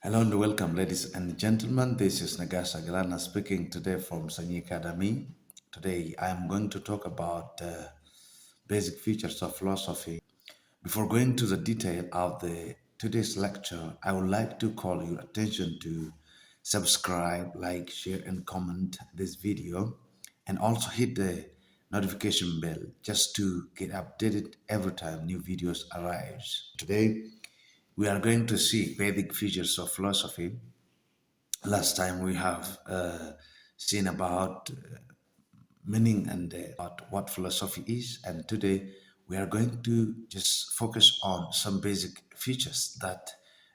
Hello and welcome, ladies and gentlemen. This is Nagasha Galana speaking today from Sanyi Academy. Today I am going to talk about basic features of philosophy. Before going to the detail of the today's lecture, I would like to call your attention to subscribe, like, share, and comment this video, and also hit the notification bell just to get updated every time new videos arise. Today we are going to see basic features of philosophy. Last time we have seen about meaning and about what philosophy is, and today we are going to just focus on some basic features that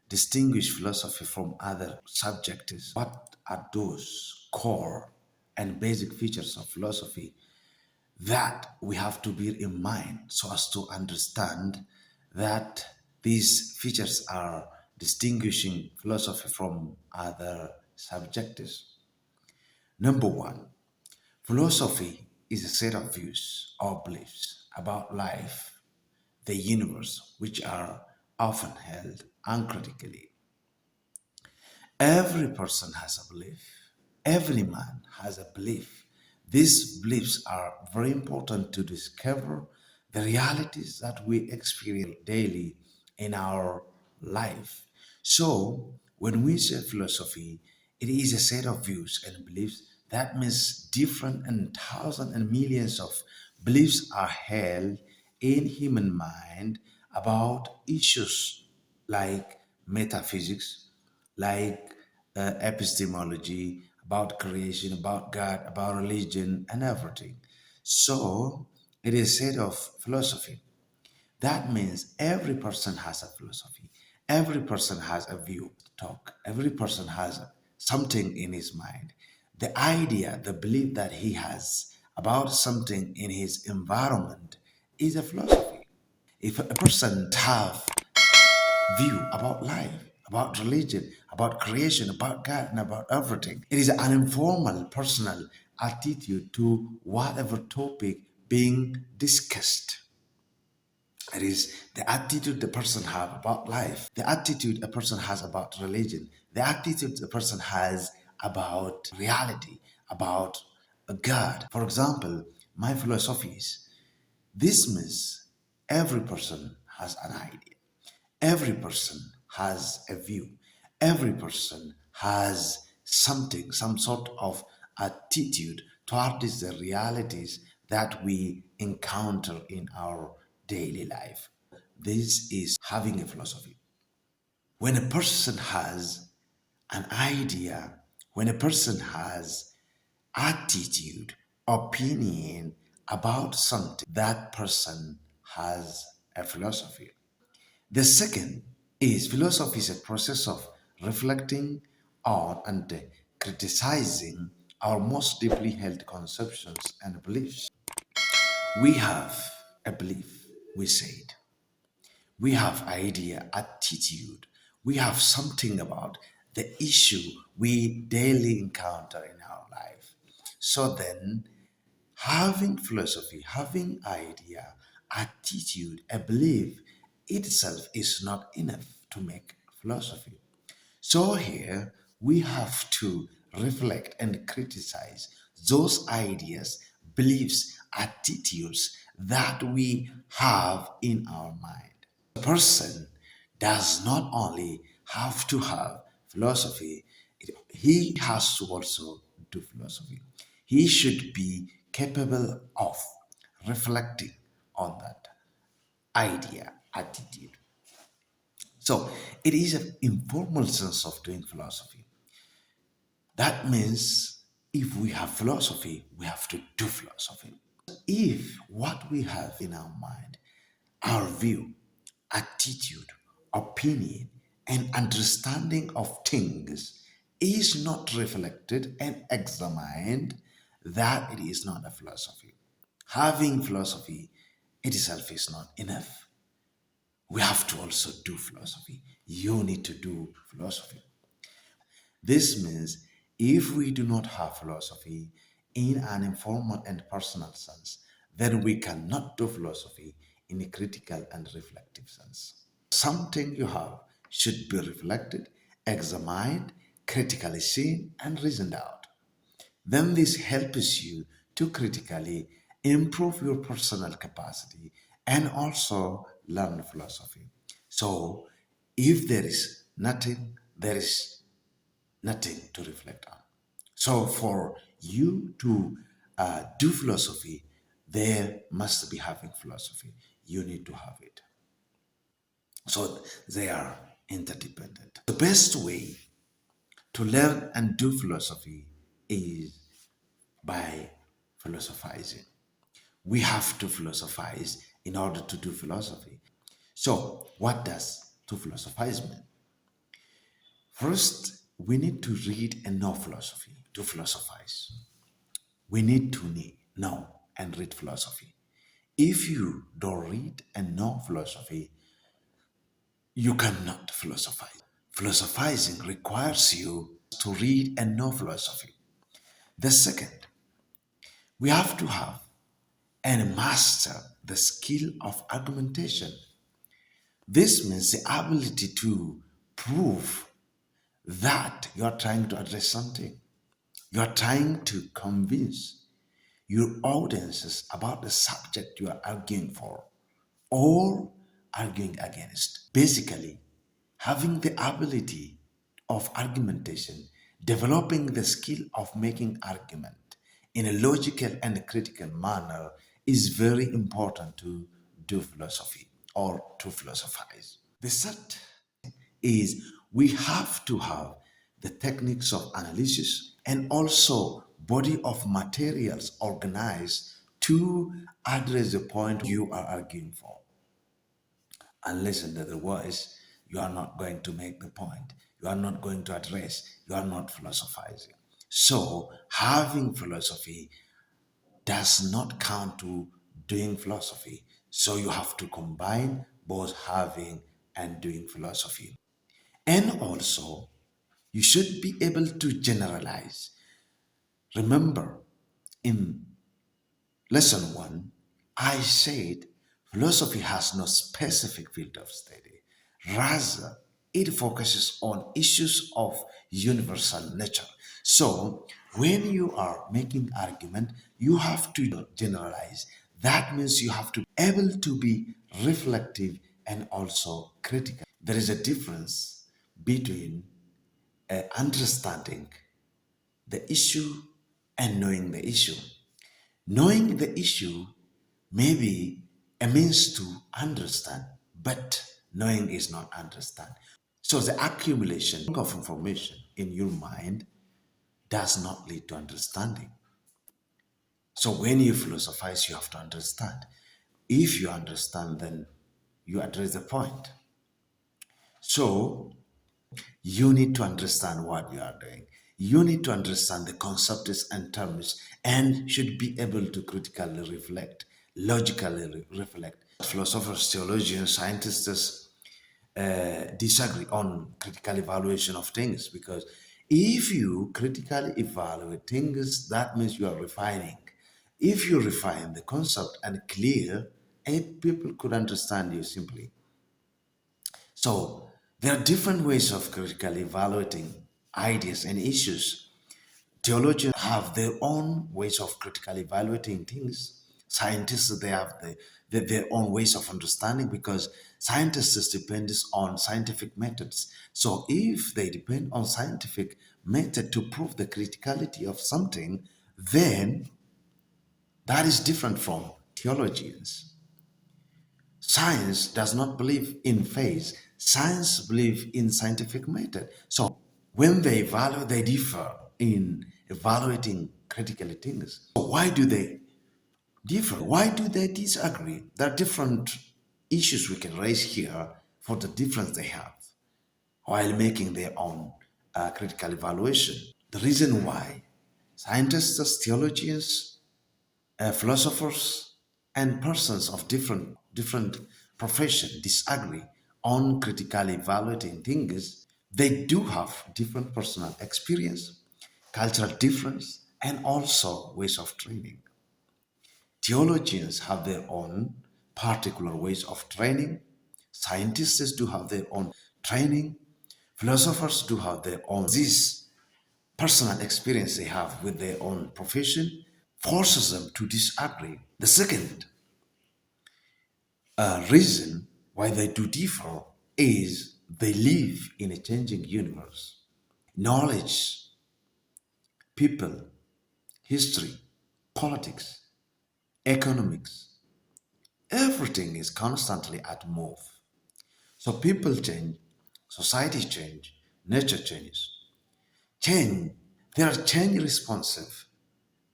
distinguish philosophy from other subjects. What are those core and basic features of philosophy that we have to bear in mind so as to understand that these features are distinguishing philosophy from other subjects. Number one, philosophy is a set of views or beliefs about life, the universe, which are often held uncritically. Every person has a belief. Every man has a belief. These beliefs are very important to discover the realities that we experience daily in our life. So, when we say philosophy, it is a set of views and beliefs. That means different and thousands and millions of beliefs are held in human mind about issues like metaphysics, like epistemology, about creation, about God, about religion, and everything. So it is said of philosophy. That means every person has a philosophy. Every person has a view to talk. Every person has something in his mind. The idea, the belief that he has about something in his environment is a philosophy. If a person have view about life, about religion, about creation, about God, and about everything. It is an informal, personal attitude to whatever topic being discussed. It is the attitude the person have about life, the attitude a person has about religion, the attitude the person has about reality, about a God. For example, my philosophy is this means every person has an idea. Every person has a view. Every person has something, some sort of attitude towards the realities that we encounter in our daily life. This is having a philosophy. When a person has an idea, when a person has attitude, opinion about something, that person has a philosophy. The second is philosophy is a process of reflecting on and criticizing our most deeply held conceptions and beliefs. We have a belief, we said. We have idea, attitude. We have something about the issue we daily encounter in our life. So then, having philosophy, having idea, attitude, a belief itself is not enough to make philosophy. So here we have to reflect and criticize those ideas, beliefs, attitudes that we have in our mind. A person does not only have to have philosophy, he has to also do philosophy. He should be capable of reflecting on that idea, attitude. So it is an informal sense of doing philosophy. That means if we have philosophy, we have to do philosophy. If what we have in our mind, our view, attitude, opinion, and understanding of things is not reflected and examined, that it is not a philosophy. Having philosophy itself is not enough. We have to also do philosophy. You need to do philosophy. This means if we do not have philosophy in an informal and personal sense, then we cannot do philosophy in a critical and reflective sense. Something you have should be reflected examined, critically seen, and reasoned out. Then this helps you to critically improve your personal capacity and also learn philosophy. So, if there is nothing to reflect on. So, for you to do philosophy, there must be having philosophy. You need to have it. So, they are interdependent. The best way to learn and do philosophy is by philosophizing. We have to philosophize in order to do philosophy. So, what does to philosophize mean? First, we need to read and know philosophy to philosophize. We need to know and read philosophy. If you don't read and know philosophy, you cannot philosophize. Philosophizing requires you to read and know philosophy. The second, we have to have and master the skill of argumentation. This means the ability to prove that you are trying to address something. You are trying to convince your audiences about the subject you are arguing for or arguing against. Basically, having the ability of argumentation, developing the skill of making argument in a logical and critical manner is very important to do philosophy or to philosophize. The third is we have to have the techniques of analysis and also body of materials organized to address the point you are arguing for. Unless and otherwise, you are not going to make the point. You are not going to address. You are not philosophizing. So, having philosophy does not count to doing philosophy. So, you have to combine both having and doing philosophy. And also, you should be able to generalize. Remember, in lesson one, I said philosophy has no specific field of study. Rather, it focuses on issues of universal nature. So, when you are making argument, you have to generalize. That means you have to be able to be reflective and also critical. There is a difference between understanding the issue and knowing the issue. Knowing the issue may be a means to understand, but knowing is not understand. So the accumulation of information in your mind does not lead to understanding. So when you philosophize, you have to understand. If you understand, then you address the point. So you need to understand what you are doing. You need to understand the concepts and terms and should be able to critically reflect, logically reflect. Philosophers, theologians, scientists disagree on critical evaluation of things because if you critically evaluate things, that means you are refining. If you refine the concept and clear, people could understand you simply. So there are different ways of critically evaluating ideas and issues. Theologians have their own ways of critically evaluating things. Scientists they have their own ways of understanding because scientists depend on scientific methods. So if they depend on scientific method to prove the criticality of something, then that is different from theologians. Science does not believe in faith. Science believes in scientific method. So when they evaluate, they differ in evaluating critical things. So why do they differ? Why do they disagree? There are different issues we can raise here for the difference they have while making their own critical evaluation. The reason why scientists, theologians, philosophers and persons of different profession disagree on critically evaluating things. They do have different personal experience, cultural difference, and also ways of training. Theologians have their own particular ways of training. Scientists do have their own training. Philosophers do have their own this personal experience they have with their own profession forces them to disagree. The second reason why they do differ is they live in a changing universe. Knowledge, people, history, politics, economics, everything is constantly at move. So people change, society change, nature changes. Change, there are change responsive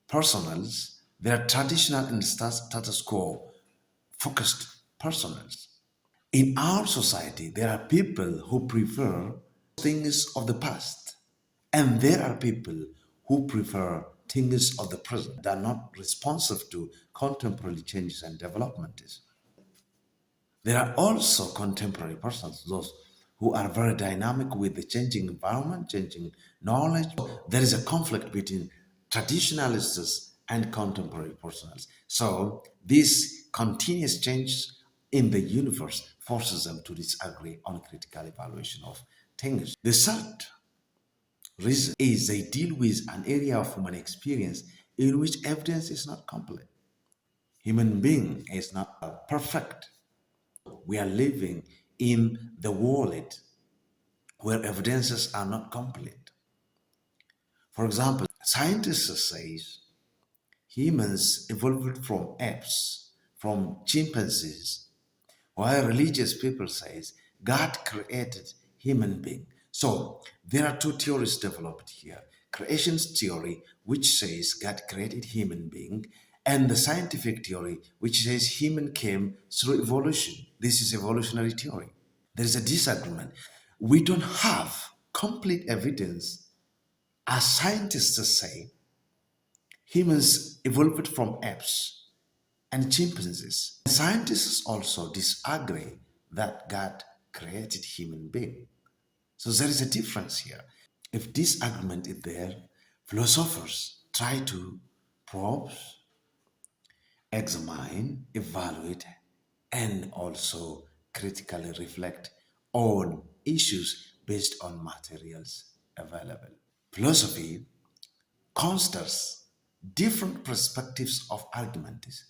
personals, there are traditional and status quo focused personals. In our society, there are people who prefer things of the past, and there are people who prefer things of the present that are not responsive to contemporary changes and developments. There are also contemporary persons, those who are very dynamic with the changing environment, changing knowledge. There is a conflict between traditionalists and contemporary persons. So this continuous change in the universe forces them to disagree on critical evaluation of things. The third reason is they deal with an area of human experience in which evidence is not complete. Human being is not perfect. We are living in the world where evidences are not complete. For example, scientists say humans evolved from apes, from chimpanzees, while religious people say God created human being. So there are two theories developed here. Creation's theory, which says God created human being, and the scientific theory, which says human came through evolution. This is evolutionary theory. There is a disagreement. We don't have complete evidence. As scientists say, humans evolved from apes and chimpanzees. Scientists also disagree that God created human being. So there is a difference here. If this argument is there, philosophers try to probe, examine, evaluate, and also critically reflect on issues based on materials available. Philosophy considers different perspectives of arguments.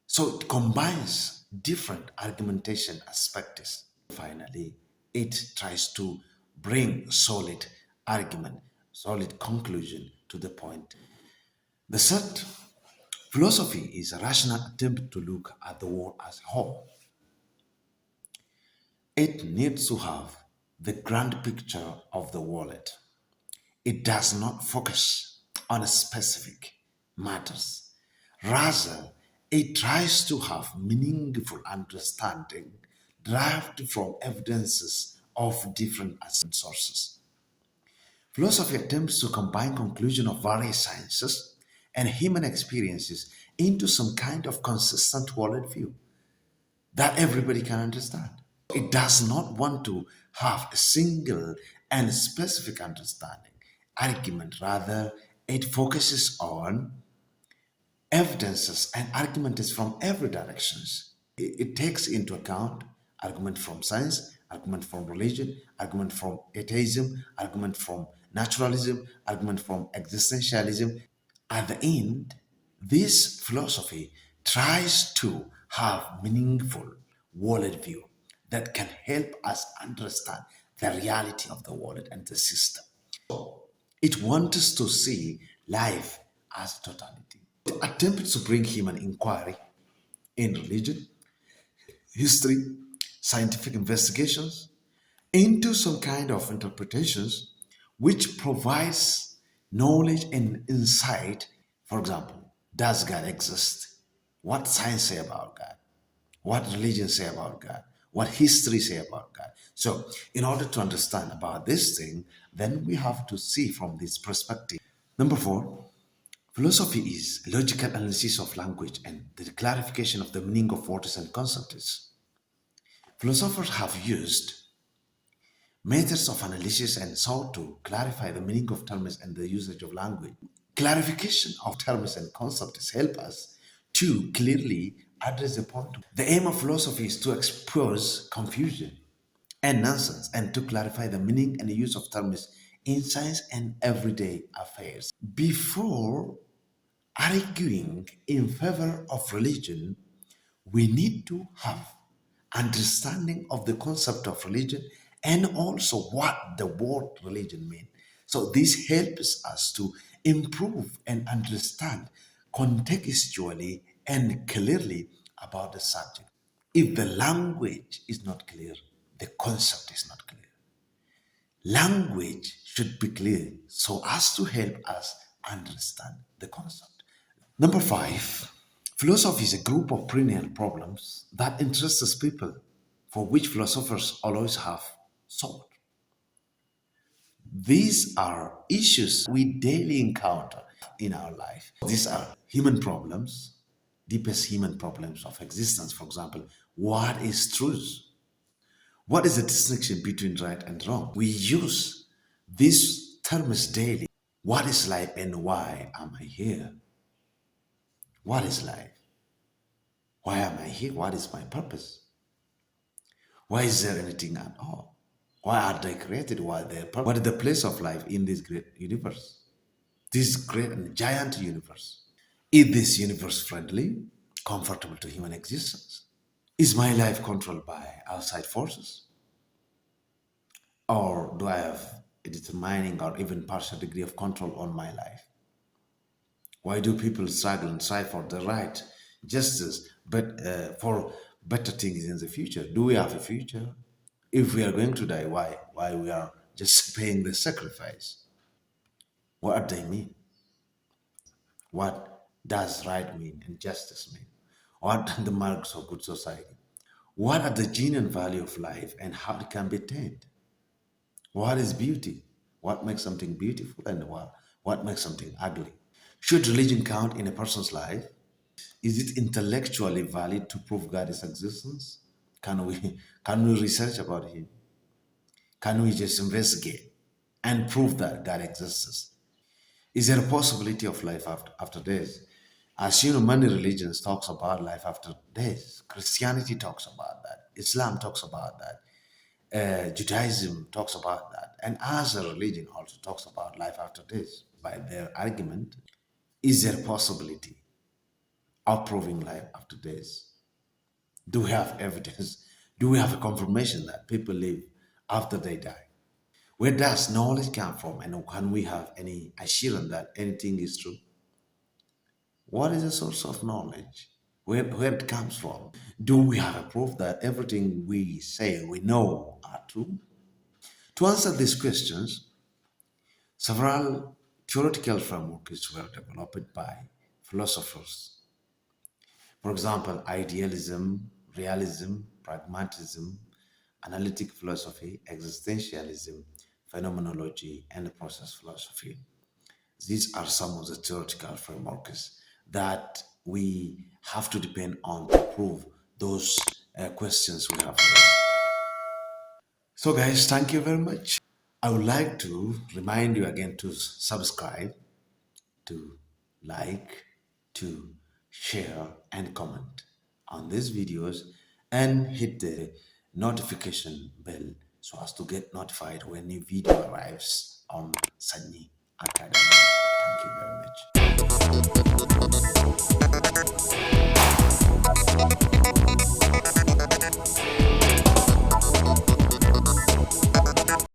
So it combines different argumentation aspects. Finally, it tries to bring solid argument, solid conclusion to the point. The third philosophy is a rational attempt to look at the world as a whole. It needs to have the grand picture of the world. It does not focus on specific matters. Rather, it tries to have meaningful understanding derived from evidences of different sources. Philosophy attempts to combine conclusion of various sciences and human experiences into some kind of consistent worldview that everybody can understand. It does not want to have a single and specific understanding, argument. Rather, it focuses on evidences and arguments from every directions. It takes into account argument from science, argument from religion, argument from atheism, argument from naturalism, argument from existentialism. At the end, this philosophy tries to have meaningful worldview that can help us understand the reality of the world and the system. It wants us to see life as totality. It attempts to bring human inquiry in religion, history, scientific investigations into some kind of interpretations which provides knowledge and insight. For example, does God exist? What science say about God? What religion say about God? What history say about God? So in order to understand about this thing, then we have to see from this perspective. Number four, philosophy is logical analysis of language and the clarification of the meaning of words and concepts. Philosophers have used methods of analysis and sought to clarify the meaning of terms and the usage of language. Clarification of terms and concepts help us to clearly address the point. The aim of philosophy is to expose confusion, and nonsense, and to clarify the meaning and the use of terms in science and everyday affairs. Before arguing in favor of religion, we need to have understanding of the concept of religion and also what the word religion means. So this helps us to improve and understand contextually and clearly about the subject. If the language is not clear, the concept is not clear. Language should be clear so as to help us understand the concept. Number five, philosophy is a group of perennial problems that interests people, for which philosophers always have solved. These are issues we daily encounter in our life. These are human problems, deepest human problems of existence. For example, what is truth? What is the distinction between right and wrong? We use these terms daily. What is life and why am I here? What is life? Why am I here? What is my purpose? Why is there anything at all? Why are they created? Why are they purpose? What is the place of life in this great universe? This great and giant universe. Is this universe friendly, comfortable to human existence? Is my life controlled by outside forces? Or do I have a determining or even partial degree of control on my life? Why do people struggle and strive for the right, justice, but for better things in the future? Do we have a future? If we are going to die, why? Why we are just paying the sacrifice? What do they mean? What does right mean and justice mean? What are the marks of good society? What are the genuine value of life and how it can be attained? What is beauty? What makes something beautiful and what makes something ugly? Should religion count in a person's life? Is it intellectually valid to prove God's existence? Can we research about him? Can we just investigate and prove that God exists? Is there a possibility of life after death? As you know, many religions talks about life after death. Christianity talks about that. Islam talks about that. Judaism talks about that. And as a religion also talks about life after death. By their argument, is there a possibility of proving life after death? Do we have evidence? Do we have a confirmation that people live after they die? Where does knowledge come from? And can we have any assurance that anything is true? What is the source of knowledge? Where it comes from? Do we have a proof that everything we say we know are true? To answer these questions, several theoretical frameworks were developed by philosophers. For example, idealism, realism, pragmatism, analytic philosophy, existentialism, phenomenology, and process philosophy. These are some of the theoretical frameworks that we have to depend on to prove those questions we have raised. So, guys, thank you very much. I would like to remind you again to subscribe, to like, to share, and comment on these videos and hit the notification bell so as to get notified when new video arrives on Sunny Academy.